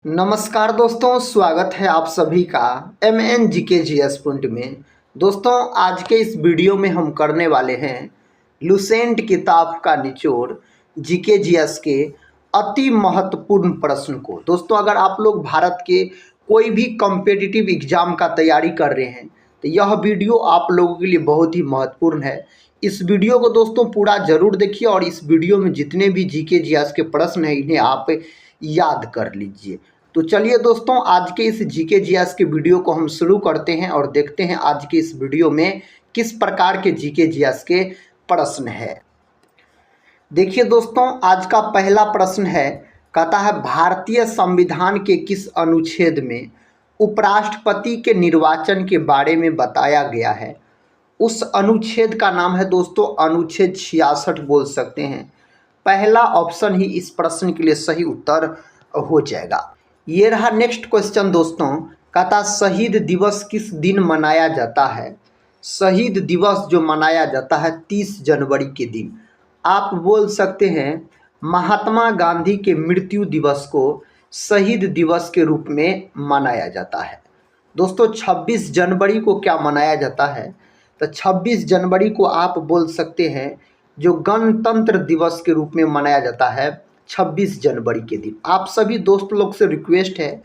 नमस्कार दोस्तों, स्वागत है आप सभी का MNGKGS पॉइंट में। दोस्तों, आज के इस वीडियो में हम करने वाले हैं लुसेंट किताब का निचोड़ GKGS के अति महत्वपूर्ण प्रश्न को। दोस्तों, अगर आप लोग भारत के कोई भी कॉम्पिटिटिव एग्जाम का तैयारी कर रहे हैं तो यह वीडियो आप लोगों के लिए बहुत ही महत्वपूर्ण है। इस वीडियो को दोस्तों पूरा जरूर देखिए और इस वीडियो में जितने भी GKGS के प्रश्न हैं इन्हें आप याद कर लीजिए। तो चलिए दोस्तों, आज के इस GKGS के वीडियो को हम शुरू करते हैं और देखते हैं आज के इस वीडियो में किस प्रकार के GKGS के प्रश्न है। देखिए दोस्तों, आज का पहला प्रश्न है, कहता है भारतीय संविधान के किस अनुच्छेद में उपराष्ट्रपति के निर्वाचन के बारे में बताया गया है। उस अनुच्छेद का नाम है दोस्तों अनुच्छेद 66 बोल सकते हैं। पहला ऑप्शन ही इस प्रश्न के लिए सही उत्तर हो जाएगा। ये रहा नेक्स्ट क्वेश्चन दोस्तों, कहता शहीद दिवस किस दिन मनाया जाता है। शहीद दिवस जो मनाया जाता है 30 जनवरी के दिन। आप बोल सकते हैं महात्मा गांधी के मृत्यु दिवस को शहीद दिवस के रूप में मनाया जाता है। दोस्तों 26 जनवरी को क्या मनाया जाता है, तो 26 जनवरी को आप बोल सकते हैं जो गणतंत्र दिवस के रूप में मनाया जाता है 26 जनवरी के दिन। आप सभी दोस्त लोग से रिक्वेस्ट है,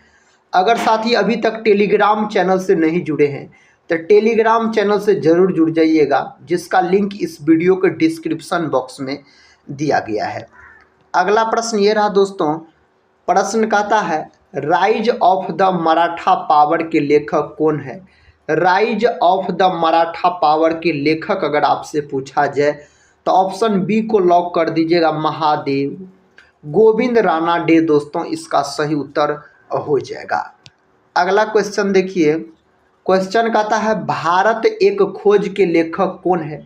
अगर साथी अभी तक टेलीग्राम चैनल से नहीं जुड़े हैं तो टेलीग्राम चैनल से ज़रूर जुड़ जाइएगा, जिसका लिंक इस वीडियो के डिस्क्रिप्शन बॉक्स में दिया गया है। अगला प्रश्न ये रहा दोस्तों, प्रश्न कहता है rise of the Maratha power के लेखक कौन है। Rise of the Maratha power के लेखक अगर आपसे पूछा जाए तो ऑप्शन बी को लॉक कर दीजिएगा, महादेव गोविंद रानाडे दोस्तों इसका सही उत्तर हो जाएगा। अगला क्वेश्चन देखिए, क्वेश्चन कहता है भारत एक खोज के लेखक कौन है।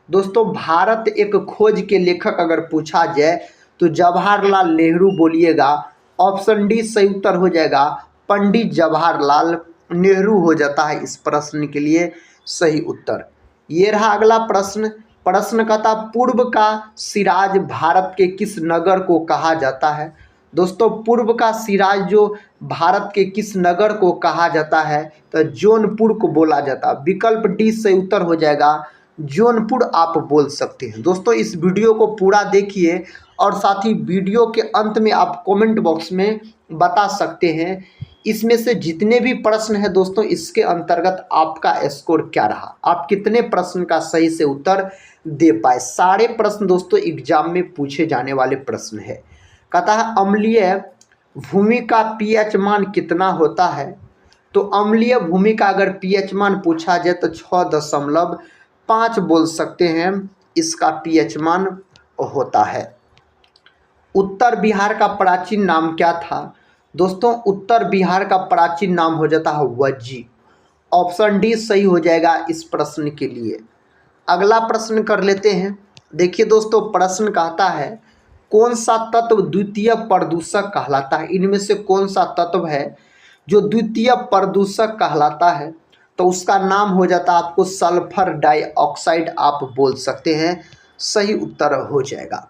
दोस्तों भारत एक खोज के लेखक अगर पूछा जाए तो जवाहरलाल नेहरू बोलिएगा। ऑप्शन डी सही उत्तर हो जाएगा, पंडित जवाहरलाल नेहरू हो जाता है इस प्रश्न के लिए सही उत्तर। ये रहा अगला प्रश्न, प्रश्न कहता पूर्व का सिराज भारत के किस नगर को कहा जाता है। दोस्तों पूर्व का सिराज जो भारत के किस नगर को कहा जाता है तो जौनपुर को बोला जाता है। विकल्प डी सही उत्तर हो जाएगा, जौनपुर आप बोल सकते हैं। दोस्तों इस वीडियो को पूरा देखिए और साथ ही वीडियो के अंत में आप कमेंट बॉक्स में बता सकते हैं इसमें से जितने भी प्रश्न हैं दोस्तों इसके अंतर्गत आपका स्कोर क्या रहा, आप कितने प्रश्न का सही से उत्तर दे पाए। सारे प्रश्न दोस्तों एग्जाम में पूछे जाने वाले प्रश्न है। कहता है अम्लीय भूमि का पीएच मान कितना होता है। तो अम्लीय भूमि का अगर पीएच मान पूछा जाए तो 6.5 बोल सकते हैं इसका पीएच मान होता है। उत्तर बिहार का प्राचीन नाम क्या था। दोस्तों उत्तर बिहार का प्राचीन नाम हो जाता है वज्जी। ऑप्शन डी सही हो जाएगा इस प्रश्न के लिए। अगला प्रश्न कर लेते हैं। देखिए दोस्तों प्रश्न कहता है कौन सा तत्व द्वितीय प्रदूषक कहलाता है। इनमें से कौन सा तत्व है जो द्वितीय प्रदूषक कहलाता है, तो उसका नाम हो जाता है आपको सल्फर डाइऑक्साइड आप बोल सकते हैं, सही उत्तर हो जाएगा।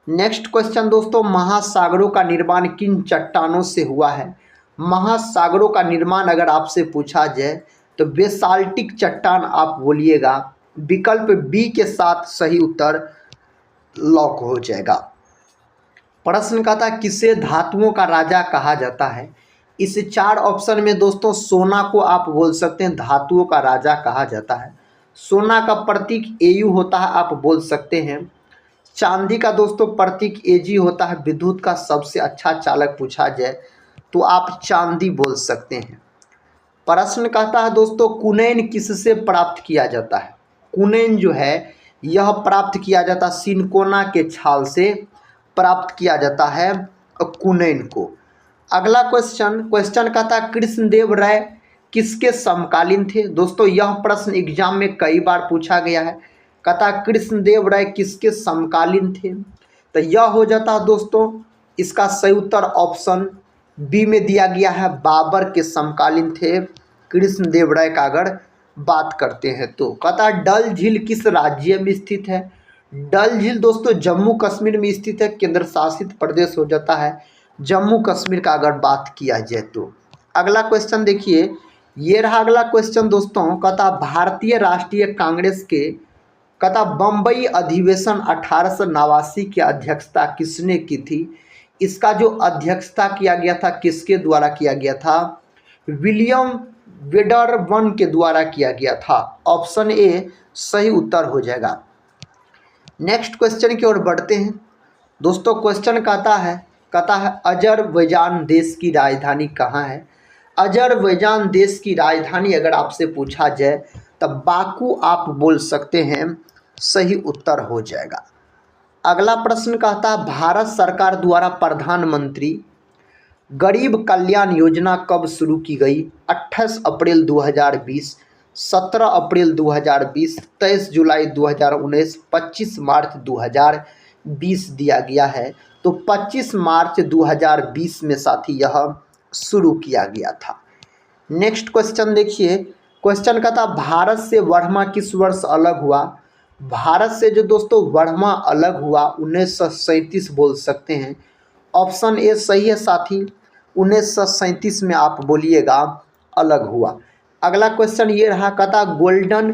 नेक्स्ट क्वेश्चन दोस्तों, महासागरों का निर्माण किन चट्टानों से हुआ है। महासागरों का निर्माण अगर आपसे पूछा जाए तो बेसाल्टिक चट्टान आप बोलिएगा। विकल्प बी के साथ सही उत्तर लॉक हो जाएगा। प्रश्न कहता किसे धातुओं का राजा कहा जाता है। इस 4 ऑप्शन में दोस्तों सोना को आप बोल सकते हैं धातुओं का राजा कहा जाता है। सोना का प्रतीक AU होता है आप बोल सकते हैं। चांदी का दोस्तों प्रतीक AG होता है। विद्युत का सबसे अच्छा चालक पूछा जाए तो आप चांदी बोल सकते हैं। प्रश्न कहता है दोस्तों कुनैन किससे प्राप्त किया जाता है। कुनैन जो है यह प्राप्त किया जाता है सिनकोना के छाल से प्राप्त किया जाता है कुनैन को। अगला क्वेश्चन कहता है कृष्णदेव राय किसके समकालीन थे। दोस्तों यह प्रश्न एग्जाम में कई बार पूछा गया है। कहता कृष्णदेव राय किसके समकालीन थे, तो यह हो जाता है दोस्तों इसका सही उत्तर ऑप्शन बी में दिया गया है, बाबर के समकालीन थे कृष्णदेव राय का अगर बात करते हैं तो। कहता डल झील किस राज्य में स्थित है। डल झील दोस्तों जम्मू कश्मीर में स्थित है, केंद्र शासित प्रदेश हो जाता है जम्मू कश्मीर का अगर बात किया जाए तो। अगला क्वेश्चन देखिए, ये रहा अगला क्वेश्चन दोस्तों, कहता भारतीय राष्ट्रीय कांग्रेस के कहता बम्बई अधिवेशन 1889 की अध्यक्षता किसने की थी। इसका जो अध्यक्षता किया गया था किसके द्वारा किया गया था, विलियम वेडरबर्न के द्वारा किया गया था। ऑप्शन ए सही उत्तर हो जाएगा। नेक्स्ट क्वेश्चन की ओर बढ़ते हैं दोस्तों। क्वेश्चन कहता है अजरबैजान देश की राजधानी कहाँ है। अजरबैजान देश की राजधानी अगर आपसे पूछा जाए तब बाकू आप बोल सकते हैं, सही उत्तर हो जाएगा। अगला प्रश्न कहता है भारत सरकार द्वारा प्रधानमंत्री गरीब कल्याण योजना कब शुरू की गई। 28 अप्रैल 2020, 17 अप्रैल 2020, 23 जुलाई 2019, 25 मार्च 2020 दिया गया है। तो 25 मार्च 2020 में साथी यह शुरू किया गया था। नेक्स्ट क्वेश्चन देखिए, क्वेश्चन का था भारत से वर्मा किस वर्ष अलग हुआ। भारत से जो दोस्तों वर्मा अलग हुआ 1937 बोल सकते हैं। ऑप्शन ए सही है साथी, 1937 में आप बोलिएगा अलग हुआ। अगला क्वेश्चन ये रहा, कहता गोल्डन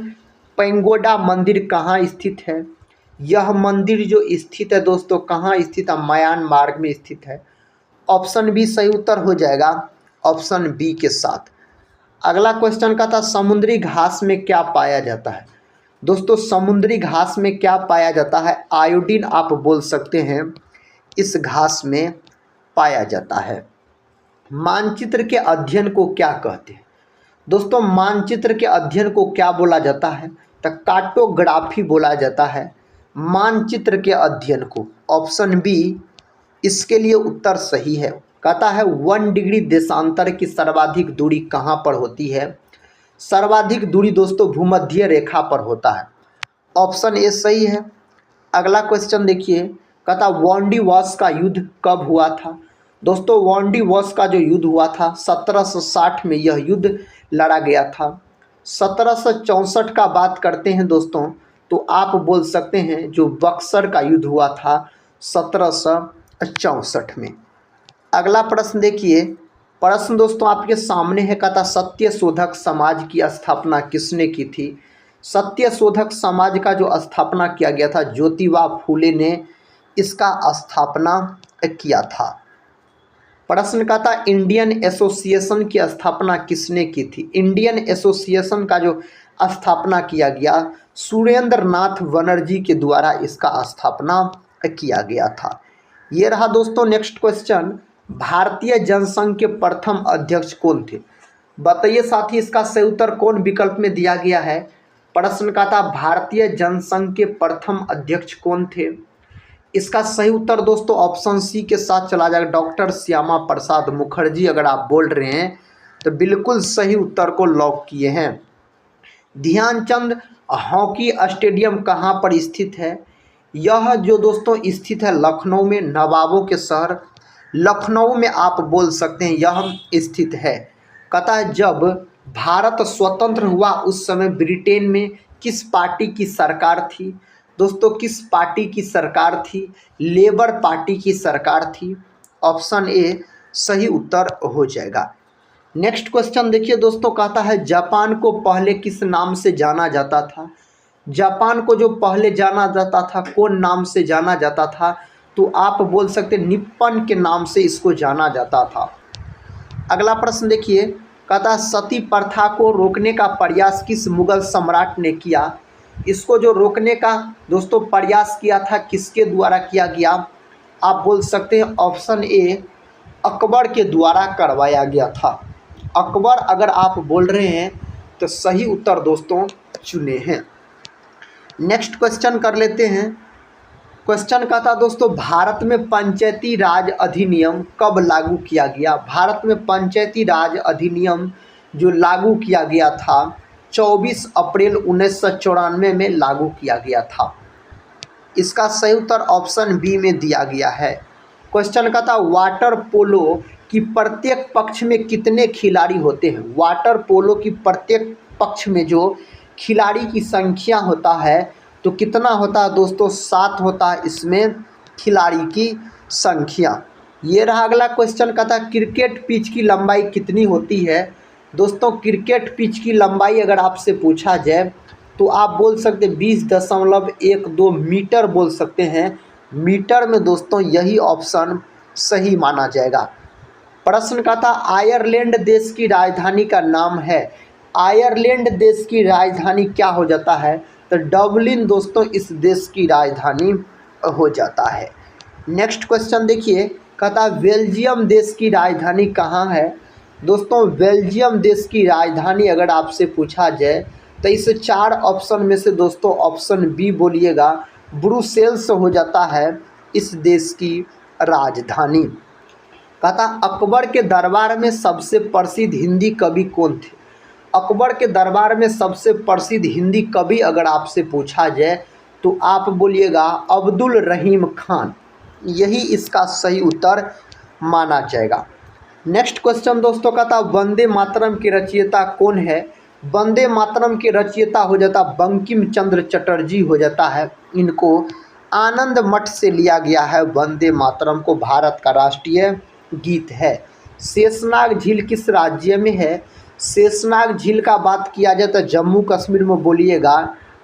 पेगोडा मंदिर कहाँ स्थित है। यह मंदिर जो स्थित है दोस्तों कहाँ स्थित है, म्यांमार में स्थित है। ऑप्शन बी सही उत्तर हो जाएगा, ऑप्शन बी के साथ। अगला क्वेश्चन का था समुद्री घास में क्या पाया जाता है। दोस्तों समुद्री घास में क्या पाया जाता है, आयोडीन आप बोल सकते हैं इस घास में पाया जाता है। मानचित्र के अध्ययन को क्या कहते हैं। दोस्तों मानचित्र के अध्ययन को क्या बोला जाता है, तो कार्टोग्राफी बोला जाता है मानचित्र के अध्ययन को। ऑप्शन बी इसके लिए उत्तर सही है। कहता है 1 डिग्री देशांतर की सर्वाधिक दूरी कहाँ पर होती है। सर्वाधिक दूरी दोस्तों भूमध्य रेखा पर होता है। ऑप्शन ए सही है। अगला क्वेश्चन देखिए, कहता वांडीवॉश का युद्ध कब हुआ था। दोस्तों वांडीवॉश का जो युद्ध हुआ था 1760 में यह युद्ध लड़ा गया था। 1764 का बात करते हैं दोस्तों तो आप बोल सकते हैं जो बक्सर का युद्ध हुआ था 1764 में। अगला प्रश्न देखिए, प्रश्न दोस्तों आपके सामने है, कहता सत्य शोधक समाज की स्थापना किसने की थी। सत्य शोधक समाज का जो स्थापना किया गया था ज्योतिबा फूले ने इसका स्थापना किया था। प्रश्न का था इंडियन एसोसिएशन की स्थापना किसने की थी। इंडियन एसोसिएशन का जो स्थापना किया गया सुरेंद्र नाथ बनर्जी के द्वारा इसका स्थापना किया गया था। ये रहा दोस्तों नेक्स्ट क्वेश्चन, भारतीय जनसंघ के प्रथम अध्यक्ष कौन थे। बताइए साथी इसका सही उत्तर कौन विकल्प में दिया गया है। प्रश्न का था भारतीय जनसंघ के प्रथम अध्यक्ष कौन थे। इसका सही उत्तर दोस्तों ऑप्शन सी के साथ चला जाएगा, डॉक्टर श्यामा प्रसाद मुखर्जी। अगर आप बोल रहे हैं तो बिल्कुल सही उत्तर को लॉक किए हैं। ध्यानचंद हॉकी स्टेडियम कहाँ पर स्थित है। यह जो दोस्तों स्थित है लखनऊ में, नवाबों के शहर लखनऊ में आप बोल सकते हैं यह स्थित है। कहता है जब भारत स्वतंत्र हुआ उस समय ब्रिटेन में किस पार्टी की सरकार थी। दोस्तों किस पार्टी की सरकार थी, लेबर पार्टी की सरकार थी। ऑप्शन ए सही उत्तर हो जाएगा। नेक्स्ट क्वेश्चन देखिए दोस्तों, कहता है जापान को पहले किस नाम से जाना जाता था। जापान को जो पहले जाना जाता था कौन नाम से जाना जाता था, तो आप बोल सकते निप्पन के नाम से इसको जाना जाता था। अगला प्रश्न देखिए, कहता सती प्रथा को रोकने का प्रयास किस मुगल सम्राट ने किया। इसको जो रोकने का दोस्तों प्रयास किया था किसके द्वारा किया गया, आप बोल सकते हैं ऑप्शन ए अकबर के द्वारा करवाया गया था। अकबर अगर आप बोल रहे हैं तो सही उत्तर दोस्तों चुने हैं। नेक्स्ट क्वेश्चन कर लेते हैं। क्वेश्चन का था दोस्तों भारत में पंचायती राज अधिनियम कब लागू किया गया। भारत में पंचायती राज अधिनियम जो लागू किया गया था 24 अप्रैल 1994 में लागू किया गया था। इसका सही उत्तर ऑप्शन बी में दिया गया है। क्वेश्चन का था वाटर पोलो की प्रत्येक पक्ष में कितने खिलाड़ी होते हैं। वाटर पोलो की प्रत्येक पक्ष में जो खिलाड़ी की संख्या होता है तो कितना होता है दोस्तों, 7 होता है इसमें खिलाड़ी की संख्या। ये रहा अगला क्वेश्चन का था क्रिकेट पिच की लंबाई कितनी होती है। दोस्तों क्रिकेट पिच की लंबाई अगर आपसे पूछा जाए तो आप बोल सकते 20.12 मीटर बोल सकते हैं। मीटर में दोस्तों यही ऑप्शन सही माना जाएगा। प्रश्न का था आयरलैंड देश की राजधानी का नाम है। आयरलैंड देश की राजधानी क्या हो जाता है, तो डबलिन दोस्तों इस देश की राजधानी हो जाता है। नेक्स्ट क्वेश्चन देखिए, कहता बेल्जियम देश की राजधानी कहाँ है। दोस्तों बेल्जियम देश की राजधानी अगर आपसे पूछा जाए तो इस 4 ऑप्शन में से दोस्तों ऑप्शन बी बोलिएगा, ब्रुसेल्स हो जाता है इस देश की राजधानी। कहता अकबर के दरबार में सबसे प्रसिद्ध हिंदी कवि कौन थे। अकबर के दरबार में सबसे प्रसिद्ध हिंदी कवि अगर आपसे पूछा जाए तो आप बोलिएगा अब्दुल रहीम खान, यही इसका सही उत्तर माना जाएगा। नेक्स्ट क्वेश्चन दोस्तों का था वंदे मातरम के रचयिता कौन है। वंदे मातरम के रचयिता हो जाता बंकिम चंद्र चटर्जी हो जाता है। इनको आनंद मठ से लिया गया है। वंदे मातरम को भारत का राष्ट्रीय गीत है। शेषनाग झील किस राज्य में है। शेषनाग झील का बात किया जाए तो जम्मू कश्मीर में बोलिएगा।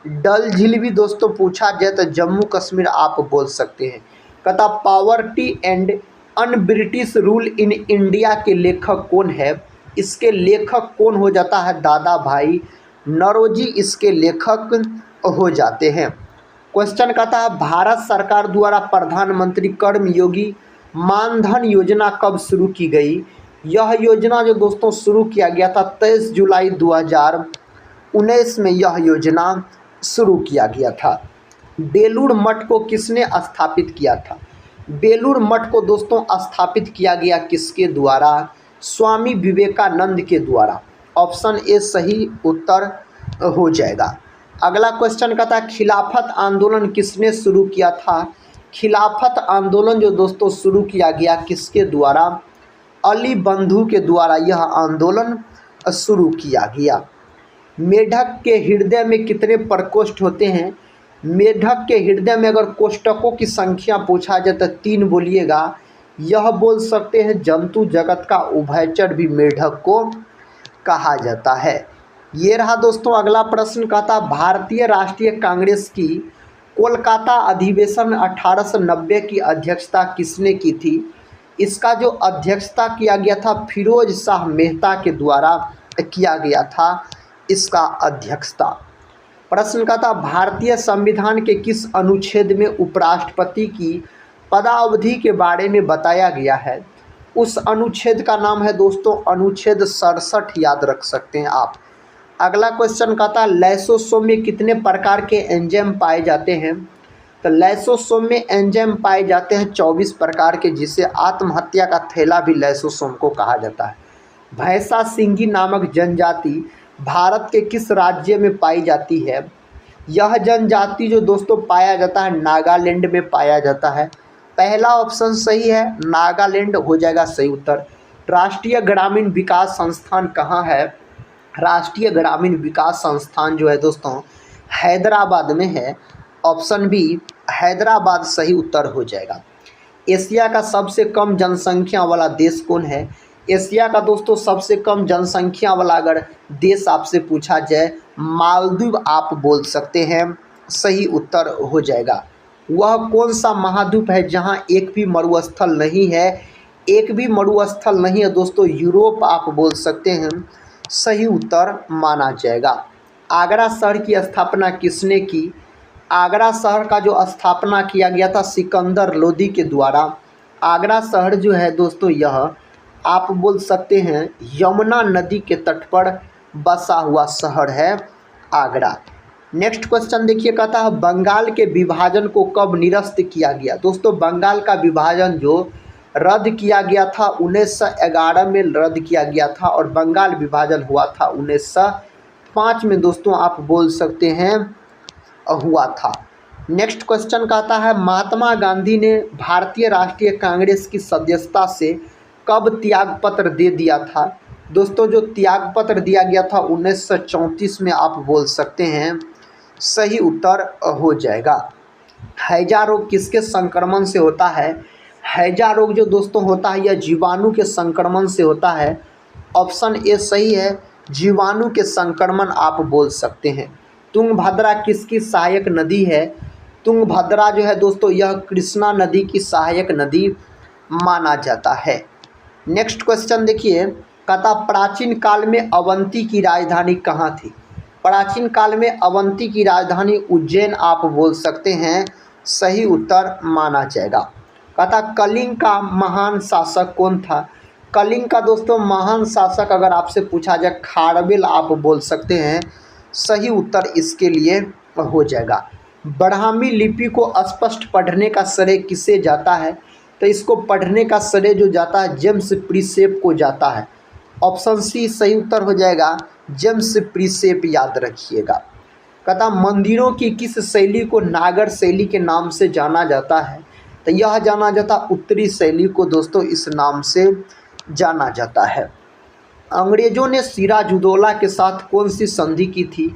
डल झील भी दोस्तों पूछा जाए तो जम्मू कश्मीर आप बोल सकते हैं। कहता poverty and un British rule in India के लेखक कौन है। इसके लेखक कौन हो जाता है, दादा भाई नौरोजी इसके लेखक हो जाते हैं। क्वेश्चन का था भारत सरकार द्वारा प्रधानमंत्री कर्मयोगी मानधन योजना कब शुरू की गई। यह योजना जो दोस्तों शुरू किया गया था 23 जुलाई 2019 में यह योजना शुरू किया गया था। बेलूर मठ को किसने स्थापित किया था। बेलूर मठ को दोस्तों स्थापित किया गया किसके द्वारा, स्वामी विवेकानंद के द्वारा। ऑप्शन ए सही उत्तर हो जाएगा। अगला क्वेश्चन का था खिलाफत आंदोलन किसने शुरू किया था। खिलाफत आंदोलन जो दोस्तों शुरू किया गया किसके द्वारा, अली बंधु के द्वारा यह आंदोलन शुरू किया गया। मेढक के हृदय में कितने प्रकोष्ठ होते हैं। मेढक के हृदय में अगर कोष्ठकों की संख्या पूछा जाए तो 3 बोलिएगा। यह बोल सकते हैं जंतु जगत का उभयचर भी मेढक को कहा जाता है। ये रहा दोस्तों अगला प्रश्न का था भारतीय राष्ट्रीय कांग्रेस की कोलकाता अधिवेशन 1890 की अध्यक्षता किसने की थी। इसका जो अध्यक्षता किया गया था फिरोज शाह मेहता के द्वारा किया गया था इसका अध्यक्षता। प्रश्न का था भारतीय संविधान के किस अनुच्छेद में उपराष्ट्रपति की पदावधि के बारे में बताया गया है। उस अनुच्छेद का नाम है दोस्तों अनुच्छेद 67, याद रख सकते हैं आप। अगला क्वेश्चन का था लाइसोसोम में कितने प्रकार के एंजाइम पाए जाते हैं। तो लाइसोसोम में एंजाइम पाए जाते हैं 24 प्रकार के, जिसे आत्महत्या का थैला भी लाइसोसोम को कहा जाता है। भैंसा सिंगी नामक जनजाति भारत के किस राज्य में पाई जाती है। यह जनजाति जो दोस्तों पाया जाता है नागालैंड में पाया जाता है। पहला ऑप्शन सही है, नागालैंड हो जाएगा सही उत्तर। राष्ट्रीय ग्रामीण विकास संस्थान कहाँ है। राष्ट्रीय ग्रामीण विकास संस्थान जो है दोस्तों हैदराबाद में है। ऑप्शन बी हैदराबाद सही उत्तर हो जाएगा। एशिया का सबसे कम जनसंख्या वाला देश कौन है। एशिया का दोस्तों सबसे कम जनसंख्या वाला अगर देश आपसे पूछा जाए मालदीव आप बोल सकते हैं, सही उत्तर हो जाएगा। वह कौन सा महाद्वीप है जहां एक भी मरुस्थल नहीं है। एक भी मरुस्थल नहीं है दोस्तों, यूरोप आप बोल सकते हैं, सही उत्तर माना जाएगा। आगरा शहर की स्थापना किसने की। आगरा शहर का जो स्थापना किया गया था सिकंदर लोदी के द्वारा। आगरा शहर जो है दोस्तों यह आप बोल सकते हैं यमुना नदी के तट पर बसा हुआ शहर है आगरा। नेक्स्ट क्वेश्चन देखिए, कहता है बंगाल के विभाजन को कब निरस्त किया गया। दोस्तों बंगाल का विभाजन जो रद्द किया गया था 1911 में रद्द किया गया था और बंगाल विभाजन हुआ था 1905 में दोस्तों आप बोल सकते हैं हुआ था। नेक्स्ट क्वेश्चन कहता है महात्मा गांधी ने भारतीय राष्ट्रीय कांग्रेस की सदस्यता से कब त्यागपत्र दे दिया था। दोस्तों जो त्यागपत्र दिया गया था 1934 में आप बोल सकते हैं, सही उत्तर हो जाएगा। हैजा रोग किसके संक्रमण से होता है। हैजा रोग जो दोस्तों होता है यह जीवाणु के संक्रमण से होता है। ऑप्शन ए सही है, जीवाणु के संक्रमण आप बोल सकते हैं। तुंगभद्रा किसकी सहायक नदी है? तुंगभद्रा जो है दोस्तों यह कृष्णा नदी की सहायक नदी माना जाता है। नेक्स्ट क्वेश्चन देखिए, कहता प्राचीन काल में अवंती की राजधानी कहाँ थी? प्राचीन काल में अवंती की राजधानी उज्जैन आप बोल सकते हैं, सही उत्तर माना जाएगा। कहता कलिंग का महान शासक कौन था? कलिंग का दोस्तों महान शासक अगर आपसे पूछा जाए खारवेल आप बोल सकते हैं, सही उत्तर इसके लिए हो जाएगा। ब्राह्मी लिपि को स्पष्ट पढ़ने का श्रेय किसे जाता है? तो इसको पढ़ने का श्रेय जो जाता है जेम्स प्रिसेप को जाता है। ऑप्शन सी सही उत्तर हो जाएगा, जेम्स प्रिसेप याद रखिएगा। कहता मंदिरों की किस शैली को नागर शैली के नाम से जाना जाता है? तो यह जाना जाता उत्तरी शैली को दोस्तों इस नाम से जाना जाता है। अंग्रेजों ने सिराजुद्दौला के साथ कौन सी संधि की थी?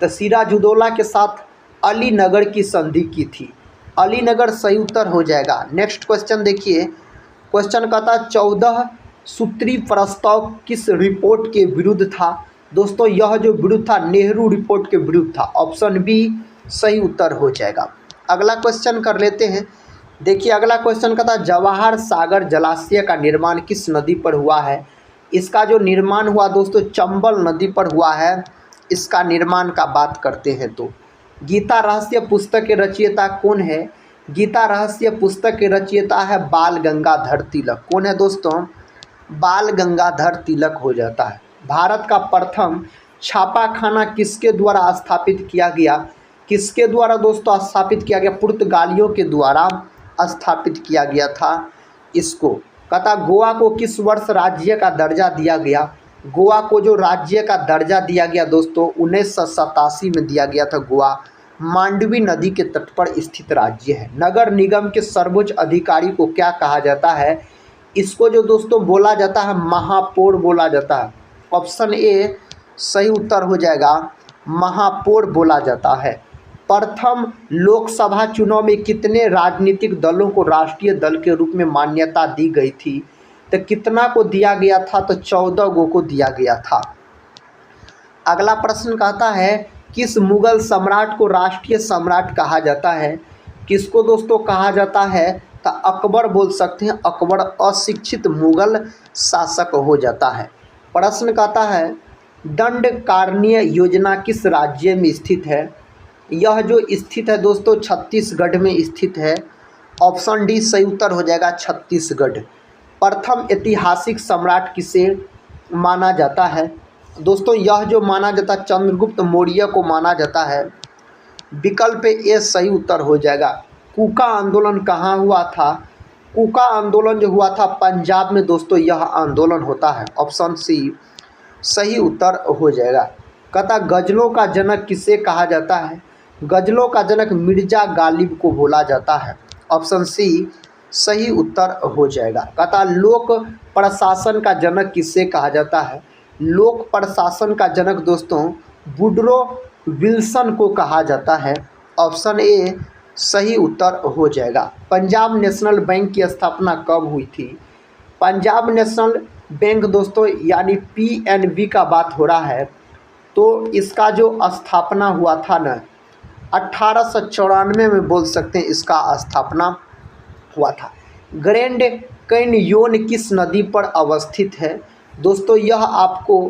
तो सिराजुद्दौला के साथ अलीनगर की संधि की थी। अलीनगर सही उत्तर हो जाएगा। नेक्स्ट क्वेश्चन देखिए, क्वेश्चन कहता 14 सूत्री प्रस्ताव किस रिपोर्ट के विरुद्ध था? दोस्तों यह जो विरुद्ध था नेहरू रिपोर्ट के विरुद्ध था। ऑप्शन बी सही उत्तर हो जाएगा। अगला क्वेश्चन कर लेते हैं। देखिए अगला क्वेश्चन कहता जवाहर सागर जलाशय का निर्माण किस नदी पर हुआ है? इसका जो निर्माण हुआ दोस्तों चंबल नदी पर हुआ है। इसका निर्माण का बात करते हैं तो गीता रहस्य पुस्तक के रचयिता कौन है? गीता रहस्य पुस्तक के रचयिता है बाल गंगाधर तिलक। कौन है दोस्तों? बाल गंगाधर तिलक हो जाता है। भारत का प्रथम छापाखाना किसके द्वारा स्थापित किया गया? किसके द्वारा दोस्तों स्थापित किया गया? पुर्तगालियों के द्वारा स्थापित किया गया था इसको। कहता गोवा को किस वर्ष राज्य का दर्जा दिया गया? गोवा को जो राज्य का दर्जा दिया गया दोस्तों 1987 में दिया गया था। गोवा मांडवी नदी के तट पर स्थित राज्य है। नगर निगम के सर्वोच्च अधिकारी को क्या कहा जाता है? इसको जो दोस्तों बोला जाता है महापौर बोला जाता है। ऑप्शन ए सही उत्तर हो जाएगा, महापौर बोला जाता है। प्रथम लोकसभा चुनाव में कितने राजनीतिक दलों को राष्ट्रीय दल के रूप में मान्यता दी गई थी? तो कितना को दिया गया था? तो 14 गो को दिया गया था। अगला प्रश्न कहता है किस मुगल सम्राट को राष्ट्रीय सम्राट कहा जाता है? किसको दोस्तों कहा जाता है? तो अकबर बोल सकते हैं। अकबर अशिक्षित मुगल शासक हो जाता है। प्रश्न कहता है दंडकारण्य योजना किस राज्य में स्थित है? यह जो स्थित है दोस्तों छत्तीसगढ़ में स्थित है। ऑप्शन डी सही उत्तर हो जाएगा, छत्तीसगढ़। प्रथम ऐतिहासिक सम्राट किसे माना जाता है? दोस्तों यह जो माना जाता है चंद्रगुप्त मौर्य को माना जाता है। विकल्प ए सही उत्तर हो जाएगा। कूका आंदोलन कहाँ हुआ था? कूका आंदोलन जो हुआ था पंजाब में दोस्तों यह आंदोलन होता है। ऑप्शन सी सही उत्तर हो जाएगा। कहता गजलों का जनक किसे कहा जाता है? गजलों का जनक मिर्जा गालिब को बोला जाता है। ऑप्शन सी सही उत्तर हो जाएगा। कहता लोक प्रशासन का जनक किसे कहा जाता है? लोक प्रशासन का जनक दोस्तों वुडरो विल्सन को कहा जाता है। ऑप्शन ए सही उत्तर हो जाएगा। पंजाब नेशनल बैंक की स्थापना कब हुई थी? पंजाब नेशनल बैंक दोस्तों यानी पीएनबी का बात हो रहा है, तो इसका जो स्थापना हुआ था ना 1894 में बोल सकते हैं इसका स्थापना हुआ था। ग्रैंड कैन्योन किस नदी पर अवस्थित है? दोस्तों यह आपको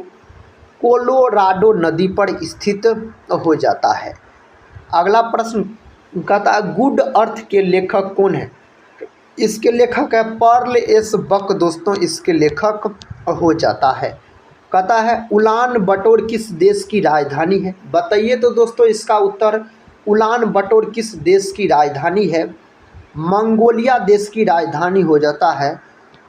कोलोराडो नदी पर स्थित हो जाता है। अगला प्रश्न कहता है गुड अर्थ के लेखक कौन है? इसके लेखक है पर्ल एस बक दोस्तों इसके लेखक हो जाता है। कहता है उलान बटोर किस देश की राजधानी है? बताइए तो दोस्तों इसका उत्तर उलान बटोर किस देश की राजधानी है? मंगोलिया देश की राजधानी हो जाता है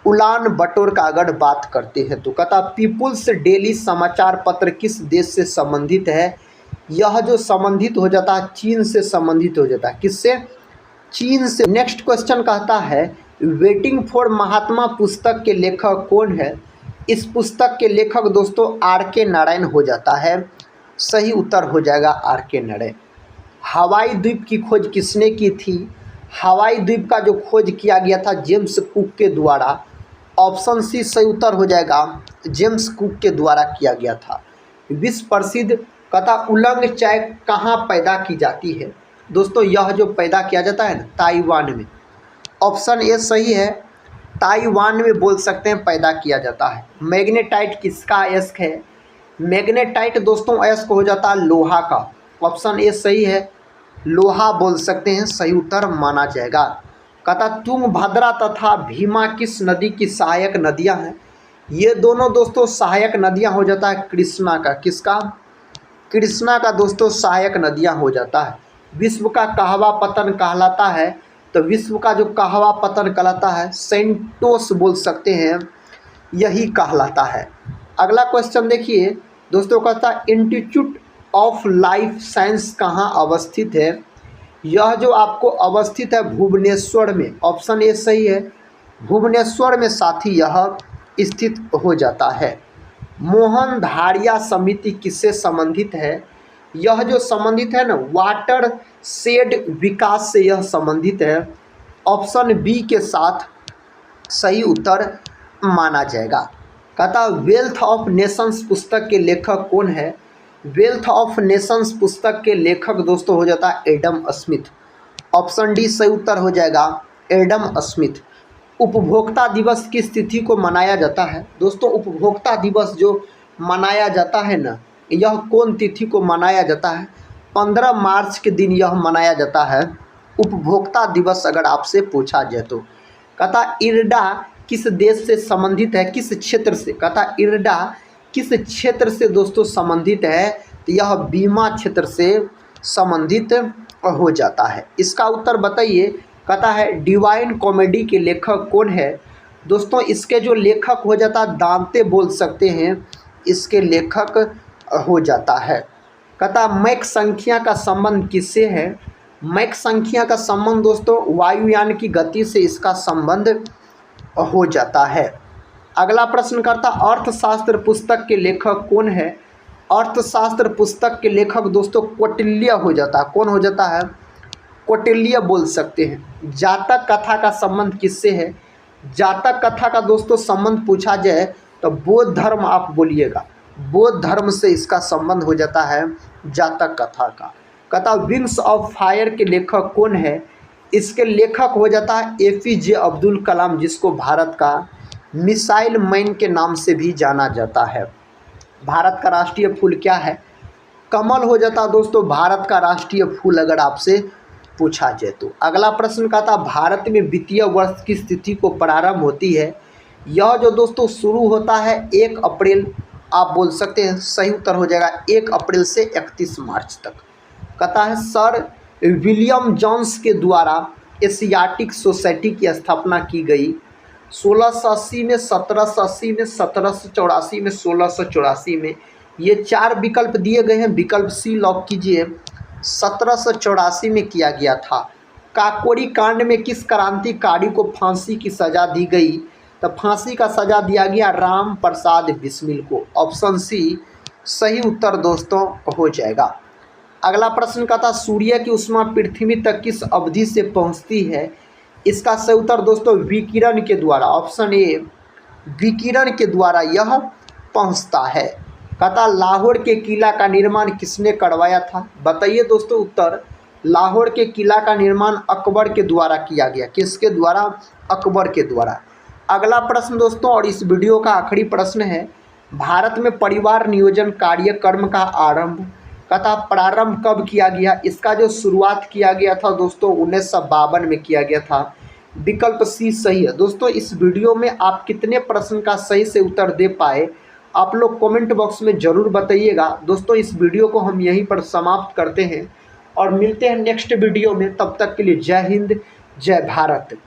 उलान बटोर का अगर बात करते हैं तो। कहता पीपुल्स डेली समाचार पत्र किस देश से संबंधित है? यह जो संबंधित हो जाता है चीन से संबंधित हो जाता है। किससे? चीन से। नेक्स्ट क्वेश्चन कहता है वेटिंग फॉर महात्मा पुस्तक के लेखक कौन है? इस पुस्तक के लेखक दोस्तों आर.के. नारायण हो जाता है। सही उत्तर हो जाएगा आर.के. नारायण। हवाई द्वीप की खोज किसने की थी? हवाई द्वीप का जो खोज किया गया था जेम्स कुक के द्वारा। ऑप्शन सी सही उत्तर हो जाएगा, जेम्स कुक के द्वारा किया गया था। विश्व प्रसिद्ध कथा उलंग चाय कहाँ पैदा की जाती है? दोस्तों यह जो पैदा किया जाता है ना, ताइवान में। ऑप्शन ए सही है, ताइवान में बोल सकते हैं पैदा किया जाता है। मैग्नेटाइट किसका अयस्क है? मैग्नेटाइट दोस्तों अयस्क हो जाता है लोहा का। ऑप्शन ए सही है, लोहा बोल सकते हैं, सही उत्तर माना जाएगा। कहता तुंगभद्रा तथा भीमा किस नदी की सहायक नदियां हैं? ये दोनों दोस्तों सहायक नदियां हो जाता है कृष्णा का। किसका? कृष्णा का दोस्तों सहायक नदियां हो जाता है। विश्व का कहवा पतन कहलाता है, तो विश्व का जो कहवा पतन कहलाता है सेंटोस बोल सकते हैं, यही कहलाता है। अगला क्वेश्चन देखिए दोस्तों, कहता है इंस्टीट्यूट ऑफ लाइफ साइंस कहाँ अवस्थित है? यह जो आपको अवस्थित है भुवनेश्वर में। ऑप्शन ए सही है, भुवनेश्वर में साथी यह स्थित हो जाता है। मोहन धारिया समिति किससे संबंधित है? यह जो संबंधित है ना, वाटर शेड विकास से यह संबंधित है। ऑप्शन बी के साथ सही उत्तर माना जाएगा। कहता वेल्थ ऑफ नेशंस पुस्तक के लेखक कौन है? वेल्थ ऑफ नेशंस पुस्तक के लेखक दोस्तों हो जाता है एडम स्मिथ। ऑप्शन डी सही उत्तर हो जाएगा, एडम स्मिथ। उपभोक्ता दिवस किस तिथि को मनाया जाता है? दोस्तों उपभोक्ता दिवस जो मनाया जाता है ना, यह कौन तिथि को मनाया जाता है? 15 मार्च के दिन यह मनाया जाता है उपभोक्ता दिवस, अगर आपसे पूछा जाए तो। कहता इरडा किस देश से संबंधित है, किस क्षेत्र से? कहता इरडा किस क्षेत्र से दोस्तों संबंधित है? तो यह बीमा क्षेत्र से संबंधित हो जाता है। इसका उत्तर बताइए। कहता है डिवाइन कॉमेडी के लेखक कौन है? दोस्तों इसके जो लेखक हो जाता दांते बोल सकते हैं, इसके लेखक हो जाता है। कहता मैक संख्या का संबंध किससे है? मैक संख्या का संबंध दोस्तों वायुयान की गति से इसका संबंध हो जाता है। अगला प्रश्न करता अर्थशास्त्र पुस्तक के लेखक कौन है? अर्थशास्त्र पुस्तक के लेखक दोस्तों कौटिल्य हो जाता है। कौन हो जाता है? कौटिल्य बोल सकते हैं। जातक कथा का संबंध किससे है? जातक कथा का दोस्तों संबंध पूछा जाए तो बौद्ध धर्म आप बोलिएगा, बौद्ध धर्म से इसका संबंध हो जाता है जातक कथा का। कहता विंग्स ऑफ फायर के लेखक कौन है? इसके लेखक हो जाता है एपीजे अब्दुल कलाम, जिसको भारत का मिसाइल मैन के नाम से भी जाना जाता है। भारत का राष्ट्रीय फूल क्या है? कमल हो जाता दोस्तों भारत का राष्ट्रीय फूल, अगर आपसे पूछा जाए तो। अगला प्रश्न कहता भारत में वित्तीय वर्ष की स्थिति को प्रारंभ होती है? यह जो दोस्तों शुरू होता है 1 अप्रैल, आप बोल सकते हैं, सही उत्तर हो जाएगा 1 अप्रैल से 31 मार्च तक। कहता है सर विलियम जोन्स के द्वारा एशियाटिक सोसाइटी की स्थापना की गई 1680 में, 1780 में, 1784 में, 1684 में। ये 4 विकल्प दिए गए हैं, विकल्प सी लॉक कीजिए। 1784 में किया गया था। काकोरी कांड में किस क्रांतिकारी को फांसी की सज़ा दी गई? तो फांसी का सज़ा दिया गया राम प्रसाद बिस्मिल को। ऑप्शन सी सही उत्तर दोस्तों हो जाएगा। अगला प्रश्न का था सूर्य की ऊष्मा पृथ्वी तक किस अवधि से पहुंचती है? इसका सही उत्तर दोस्तों विकिरण के द्वारा। ऑप्शन ए विकिरण के द्वारा यह पहुंचता है। कहता लाहौर के किला का निर्माण किसने करवाया था? बताइए दोस्तों उत्तर। लाहौर के किला का निर्माण अकबर के द्वारा किया गया। किसके द्वारा? अकबर के द्वारा। अगला प्रश्न दोस्तों और इस वीडियो का आखिरी प्रश्न है, भारत में परिवार नियोजन कार्यक्रम का आरंभ कहता प्रारंभ कब किया गया? इसका जो शुरुआत किया गया था दोस्तों 1952 में किया गया था। विकल्प सी सही है। दोस्तों इस वीडियो में आप कितने प्रश्न का सही से उत्तर दे पाए, आप लोग कमेंट बॉक्स में ज़रूर बताइएगा। दोस्तों इस वीडियो को हम यहीं पर समाप्त करते हैं और मिलते हैं नेक्स्ट वीडियो में। तब तक के लिए जय हिंद, जय भारत।